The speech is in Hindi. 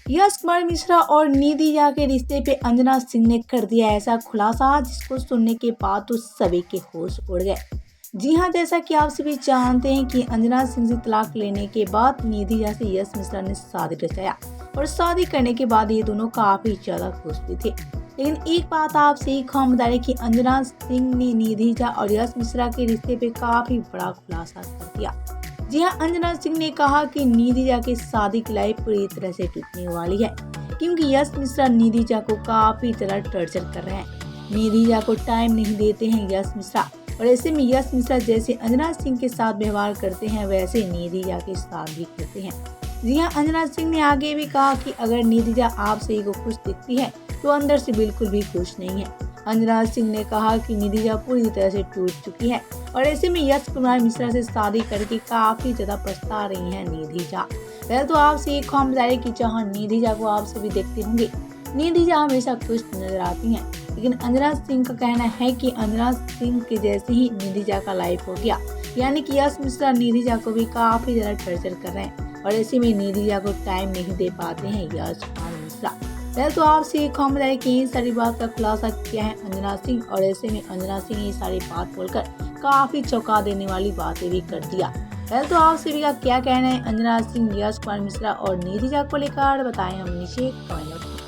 यश कुमार मिश्रा और निधि झा के रिश्ते पे अंजना सिंह ने कर दिया ऐसा खुलासा जिसको सुनने के बाद तो सभी के होश उड़ गए। जी हाँ, जैसा कि आप सभी जानते हैं कि अंजना सिंह से तलाक लेने के बाद निधि झा से यश मिश्रा ने शादी रचाया और शादी करने के बाद ये दोनों काफी ज्यादा खुश भी थे। लेकिन एक बात आपसे ही खौफ बता रही कि अंजना सिंह ने निधि झा और यश मिश्रा के रिश्ते पे काफी बड़ा खुलासा कर दिया। जी हाँ, अंजना सिंह ने कहा कि निधि झा की शादी की लाइफ पूरी तरह से टूटने वाली है क्योंकि यश मिश्रा निधि झा को काफी तरह टॉर्चर कर रहे हैं। निधि झा को टाइम नहीं देते हैं यश मिश्रा और ऐसे में यश मिश्रा जैसे अंजना सिंह के साथ व्यवहार करते हैं वैसे निधि झा के साथ भी करते हैं। जी हाँ, अंजना सिंह ने आगे भी कहा कि अगर निधि झा आपसे को खुश दिखती है तो अंदर से बिल्कुल भी खुश नहीं है। अंजना सिंह ने कहा कि निधि झा पूरी तरह से टूट चुकी है और ऐसे में यश कुमार मिश्रा से शादी करके काफी ज्यादा पछता रही हैं निधि झा। पहले तो आपसे एक हम बता रहे कि जहाँ निधि झा को आप सभी देखते होंगे, निधि झा हमेशा खुश नजर आती हैं, लेकिन अंजना सिंह का कहना है कि अंजना सिंह के जैसे ही निधि झा का लाइफ हो गया, यानी कि यश मिश्रा निधि झा को भी काफी ज्यादा टॉर्चर कर रहे हैं और ऐसे में निधि झा को टाइम नहीं दे पाते हैं यश कुमार मिश्रा। पहले तो आपसे एक हम बताइए कि ये सारी बात का खुलासा किया है अंजना सिंह और ऐसे में अंजना सिंह ये सारी बात बोलकर काफी चौंका देने वाली बातें भी कर दिया। पहले तो आप सभी का क्या कहना है अंजना सिंह, यश कुमार मिश्रा और निधि झा को लेकर बताएं हम नीचे कमेंट बॉक्स में।